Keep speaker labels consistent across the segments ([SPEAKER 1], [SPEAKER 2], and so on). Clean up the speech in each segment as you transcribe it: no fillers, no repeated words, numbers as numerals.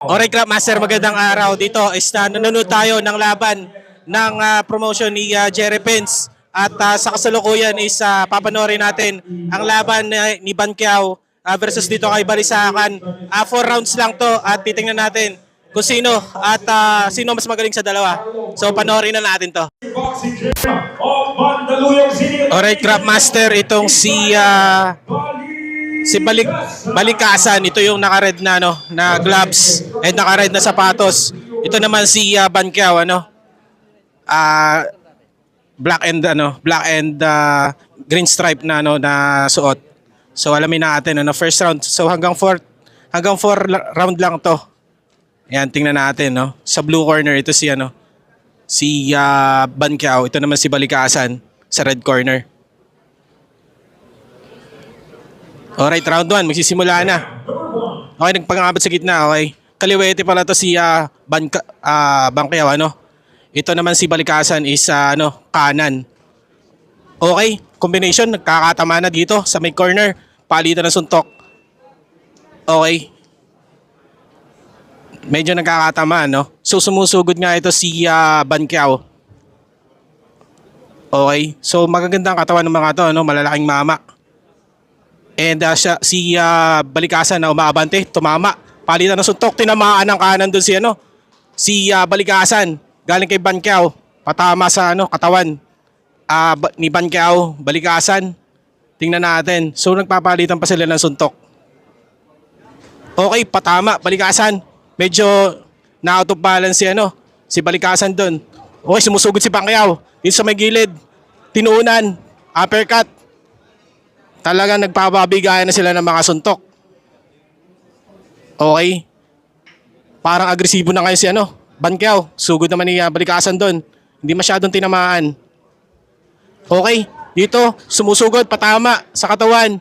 [SPEAKER 1] Alright, Crab Master, magandang araw. Dito is nanonood tayo ng laban ng promotion ni Jerry Pence. At sa kasalukuyan is papanoorin natin ang laban ni Banquiao versus dito kay Balisacan. 4 rounds lang to at titingnan natin kung sino at sino mas magaling sa dalawa. So panoorin na natin to. Alright, Crab Master, itong si Balikasan, ito yung naka-red na na gloves and naka-red na sapatos. Ito naman si Banquiao, black and green stripe na na suot. So alamin natin first round. So hanggang 4 round lang to. Ayan, tingnan natin Sa blue corner ito si si Banquiao, ito naman si Balikasan sa red corner. Alright, round 1, magsisimula na. Okay, nagpangabot sa gitna, okay. Kaliwete pala to si Banquiao, Ito naman si Balikasan is kanan. Okay, combination, nagkakatama na dito sa may corner. Palitan ng suntok. Okay. Medyo nagkakatama, So sumusugod nga ito si Banquiao. Okay, so magagandang katawan ng mga to, malalaking mama. And si Balikasan na umaabante, tumama. Palitan ng suntok, tinamaan ng kanan doon si Balikasan. Galing kay Banquiao, patama sa katawan ni Banquiao, Balikasan. Tingnan natin. So nagpapalitan pa sila ng suntok. Okay, patama, Balikasan. Medyo na-out of balance si Balikasan doon. Okay, sumusugod si Banquiao. Dito sa may gilid, tinuunan, uppercut. Talagang nagpapabigayan na sila ng mga suntok. Okay. Parang agresibo na ngayon si Banquiao. Sugod naman ni Balikasan doon. Hindi masyadong tinamaan. Okay. Dito, sumusugod, patama sa katawan.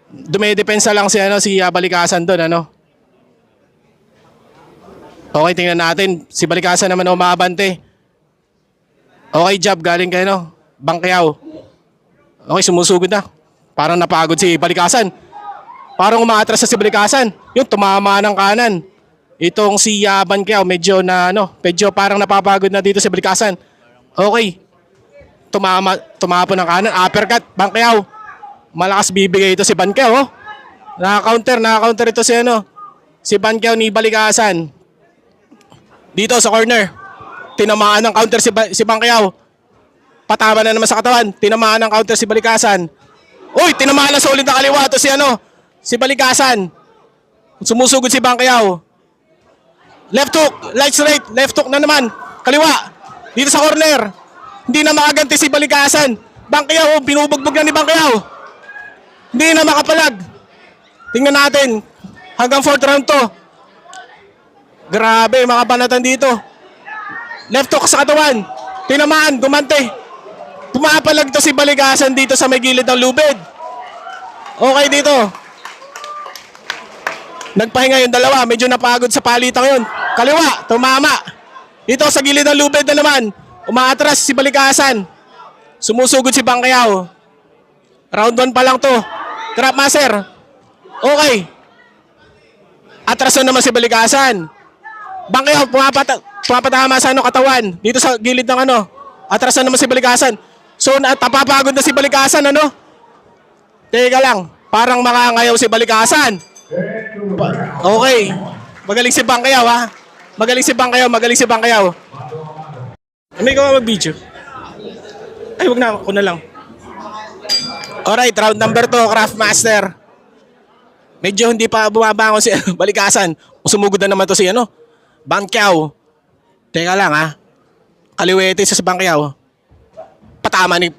[SPEAKER 1] Dumedepensa lang si Balikasan doon, Okay, tingnan natin. Si Balikasan naman umabante. Okay, jab galing kay Banquiao. Okay, sumusugod na. Parang napagod si Balikasan. Parang umaatras na si Balikasan. Yun, tumama ng kanan. Itong si Banquiao, medyo parang napapagod na dito si Balikasan. Okay. Tumapa ng kanan. Uppercut, Banquiao. Malakas bibigay ito si Banquiao. Naka-counter ito si Banquiao ni Balikasan. Dito sa corner. Tinamaan ng counter si Banquiao. Patama na naman sa katawan. Tinamaan ng counter si Balikasan. Uy, tinamaan na sa ulit na kaliwa to si Balikasan. Sumusugod si Banquiao. Left hook, straight, left hook na naman. Kaliwa. Dito sa corner. Hindi na makaganti si Balikasan. Banquiao, binubugbog na ni Banquiao. Hindi na makapalag. Tingnan natin. Hanggang 4th round to. Grabe, mga banatan dito. Left hook sa katawan. Tinamaan, gumante. Pumapalag to si Balikasan dito sa may gilid ng lubid. Okay dito. Nagpahinga yung dalawa. Medyo napagod sa palitan yun. Kaliwa, tumama. Dito sa gilid ng lubid na naman. Umaatras si Balikasan. Sumusugod si Banquiao. Round 1 pa lang to. Crab Master. Okay. Atras na naman si Balikasan. Banquiao, pumapatama sa katawan. Dito sa gilid ng atras na naman si Balikasan. So, napapagod na si Balikasan, Teka lang, parang makangayaw si Balikasan. Okay. Magaling si Banquiao, ha? Magaling si Banquiao. May gawa mag-video. Ay, wag na, ako na lang. Alright, round number 2, Craft Master. Medyo hindi pa bumabangon si Balikasan. Sumugod na naman to si Banquiao. Teka lang, ha? Kaliwete sa Banquiao. Patama ni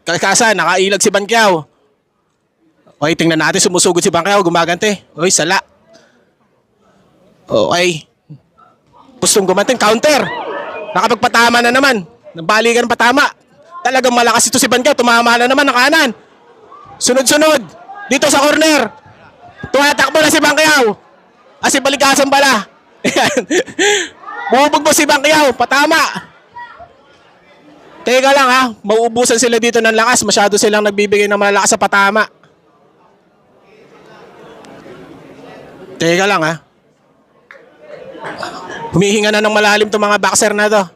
[SPEAKER 1] Balikasan, nakailag si Banquiao. Okay, tingnan natin, sumusugod si Banquiao, gumagante. Okay, sala. Okay. Gustong gumanting, counter. Nakapagpatama na naman. Nabalikan patama. Talagang malakas ito si Banquiao, tumama na naman ng kanan. Sunod-sunod. Dito sa corner. Tumatakbo na si Banquiao. Si Balikasan pala. Bumubog si Banquiao, patama. Teka lang, ha, mauubusan sila dito ng lakas. Masyado silang nagbibigay ng malakas sa patama. Teka lang, ha. Humihinga na ng malalim itong mga boxer na to.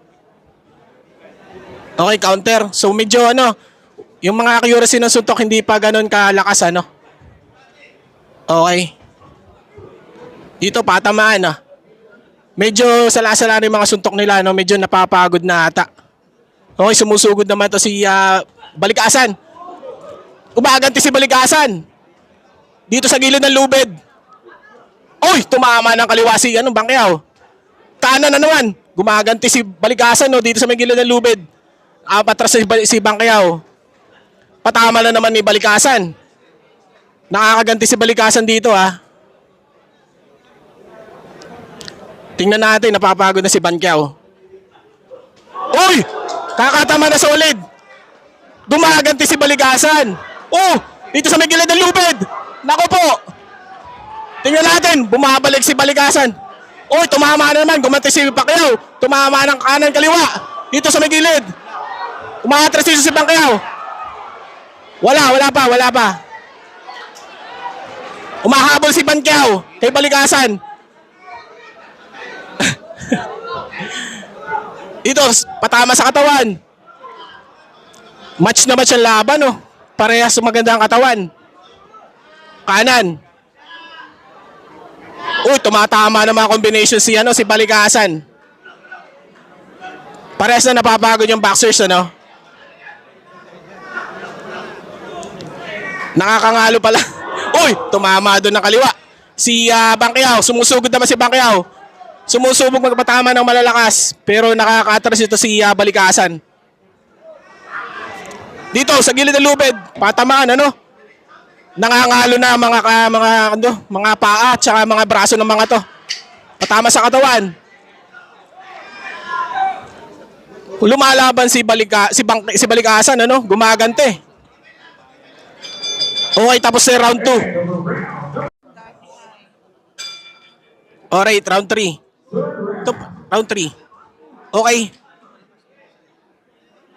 [SPEAKER 1] Okay, counter. So medyo yung mga accuracy ng suntok hindi pa ganun kalakas Okay. Dito patamaan Medyo sala-sala rin mga suntok nila medyo napapagod na ata. Okay, sumusugod naman to si Balikasan. Umaganti si Balikasan. Dito sa gilid ng lubid. Oy, tumama ng kaliwa si Bangkyaw. Kanan na naman. Gumaganti si Balikasan dito sa may gilid ng lubid. Patras si Bangkyaw. Patama na naman ni Balikasan. Nakakaganti si Balikasan dito Tingnan natin, napapagod na si Bangkyaw. Uy! Kakatama na solid. Gumaganti si Balikasan. Dito sa may gilid ng lubid. Nako po. Tingnan natin, bumabalik si Balikasan. Tumama na naman, gumanti si Bangkyaw. Tumama ng kanan kaliwa. Dito sa may gilid. Umaatras dito si Bangkyaw. Wala pa. Umahabol si Bangkyaw kay Balikasan. Dito, patama sa katawan. Match na match ang laban, Parehas maganda ang katawan. Kanan. Tumatama ng mga combination si Balikasan. Parehas na napapagod yung boxers, Nakakangalo pala. Tumama doon ng kaliwa. Si Bangkyaw, sumusugod naman si Bangkyaw. Sumusubok magpatama ng malalakas, pero nakaka-atras ito si Balikasan. Dito sa gilid ng lubid, patamaan Nangangalo na mga paa at saka mga braso ng mga to. Patama sa katawan. Lumalaban si Balikasan gumagante. Okay, tapos na round 2. Alright, round 3. Round 3. Okay.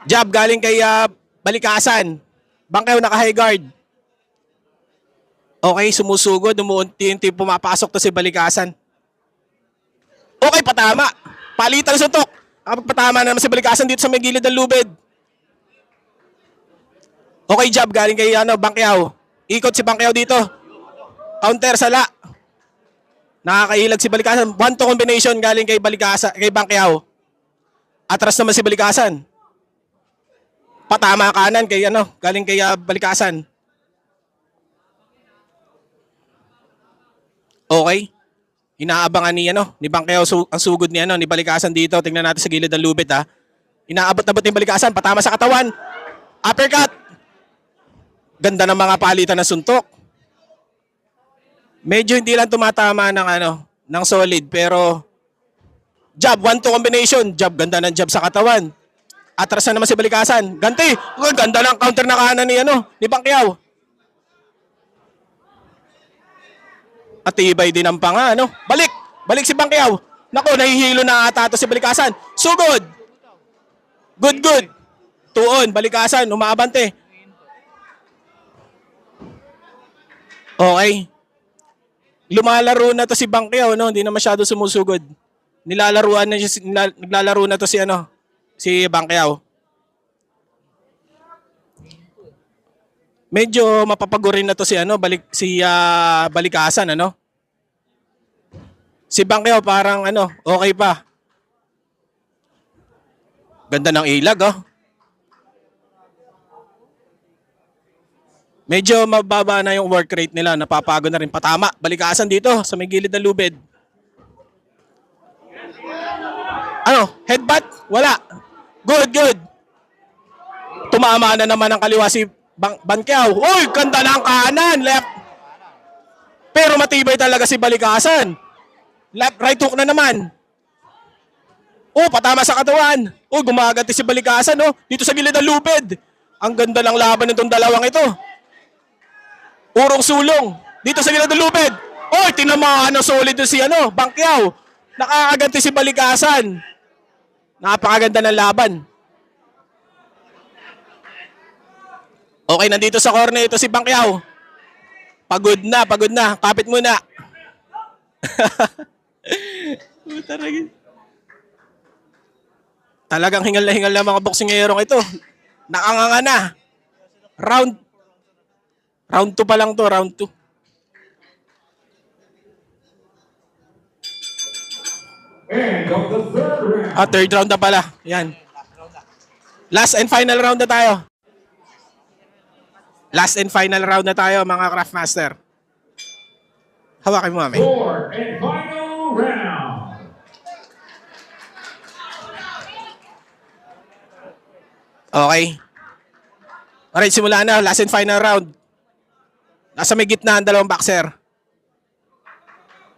[SPEAKER 1] Jab galing kay Balikasan. Bangkyaw naka-high guard. Okay, sumusugod. Umuunti-unti pumapasok to si Balikasan. Okay, patama. Palitan suntok. Kapag patama na naman si Balikasan dito sa may gilid ng lubid. Okay, jab galing kay Bangkyaw. Ikot si Bangkyaw dito. Counter sala. Nakakailag si Balikasan. 1-2 combination galing kay Bangkyaw. Atras naman si Balikasan. Patama kanan kay galing kay Balikasan. Okay. Inaabangan ni Bangkyaw ang sugod ni Balikasan dito. Tingnan natin sa gilid ng lubid Inaabot-abot ni Balikasan, patama sa katawan. Uppercut. Ganda ng mga palitan ng suntok. Medyo hindi lang tumatama ng solid, pero jab, 1-2 combination. Jab, ganda ng jab sa katawan. Atras na naman si Balikasan. Ganti. Ganda ng counter na kanan ni Bangkyaw. Atibay din ang panga, Balik si Bangkyaw. Nako, nahihilo na ata si Balikasan. Sugod. Good. Tuon, Balikasan, umaabante. Okay. Lumalaro na to si Bangkyaw, hindi na masyado sumusugod. Naglalaro na to si Bangkyaw. Medyo mapapagurin na to si Balikasan, Si Bangkyaw parang okay pa. Ganda ng ilag, Medyo mababa na yung work rate nila. Napapagod na rin. Patama. Balikasan dito sa may gilid ng lubid. Headbutt? Wala. Good. Tumama na naman ang kaliwa si Bangkyaw. Uy, ganda ng kanan. Left. Pero matibay talaga si Balikasan. Left, right hook na naman. Patama sa katawan. Gumaganti si Balikasan, dito sa gilid ng lubid. Ang ganda ng laban nitong dalawang ito. Urong sulong. Dito sa gilid ng lubid. Tinamaan ng solid si Bangkyaw. Nakakaganti si Balikasan. Napakaganda ng laban. Okay, nandito sa corner ito si Bangkyaw. Pagod na. Kapit muna. Talagang hingal na mga boksingero ito. Nakanganga na. Round 2 pa lang to, round 2. Third round na pala. Yan. Last and final round na tayo. Last and final round na tayo, mga Craftmaster. Hawakin mo, mami.
[SPEAKER 2] Fourth and final round.
[SPEAKER 1] Okay. Alright, simula na. Last and final round. Nasa may gitna ang dalawang boxer.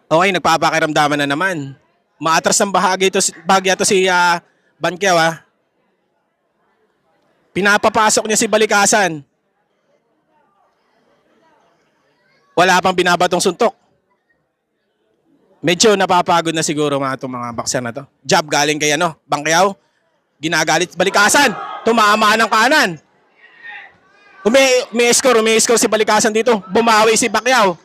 [SPEAKER 1] Okay, nagpapakiramdaman na naman. Maatras ng bahagya to si Banqueo, ha. Pinapapasok niya si Balikasan. Wala pang binabatong suntok. Medyo napapagod na siguro itong mga boxer na to. Jab galing kay Banqueo. Ginagalit Balikasan. Tumama ng kanan. Umi-score si Balikasan dito. Bumawi si Pacquiao.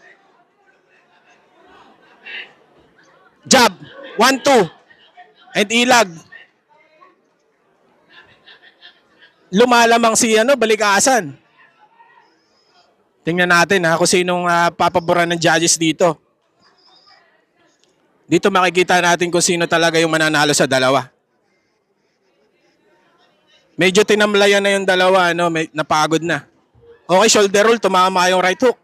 [SPEAKER 1] Jab. 1-2. And ilag. Lumalamang si Balikasan. Tingnan natin kung sinong papaboran ng judges dito. Dito makikita natin kung sino talaga yung mananalo sa dalawa. Medyo tinamlayan na yung dalawa, napagod na. Okay, shoulder roll, tumama yung right hook.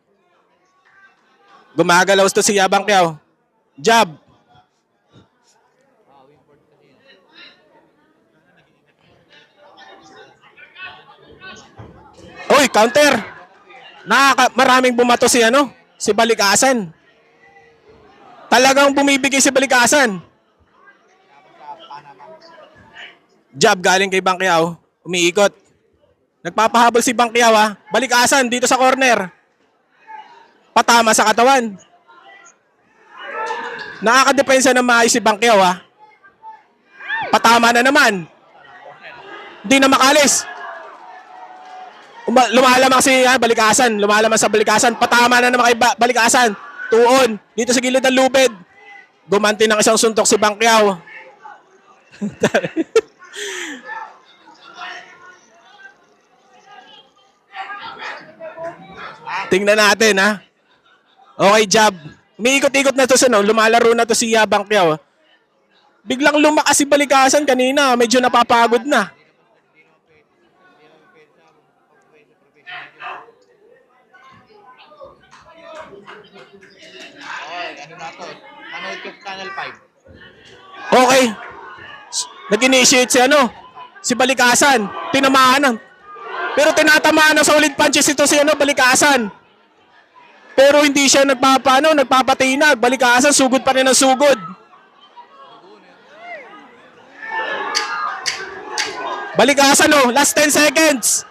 [SPEAKER 1] Gumagalaw to si Banqueo. Jab. Oy, counter. Maraming bumato si Balikasan. Talagang bumibigay si Balikasan. Jab galing kay Banqueo. Umiikot. Nagpapahabol si Banqueo, Balikasan dito sa corner. Patama sa katawan. Nakakadepensa na maayos si Banqueo, Patama na naman. Hindi na makalis. Lumalamang si Balikasan. Lumalamang sa Balikasan. Patama na naman kay Balikasan. Tuon. Dito sa gilid ng lubid. Gumanti ng isang suntok si Banqueo. Tingnan natin, Okay, jab. Umiikot-ikot na to lumalaro na to si Banqueo. Biglang lumakas si Balikasan kanina. Medyo napapagod na.
[SPEAKER 3] Channel 5.
[SPEAKER 1] Okay. Nag-initiate si Balikasan. Tinamaan na. Pero tinatamaan na solid punches ito si Balikasan. Pero hindi siya nagpapatinag. Balikasan, sugod pa rin ang sugod. Balikasan, last 10 seconds.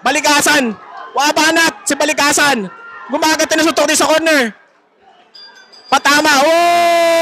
[SPEAKER 1] Balikasan, wabanat si Balikasan. Gumagat na suntok din sa corner. Patama. Oh!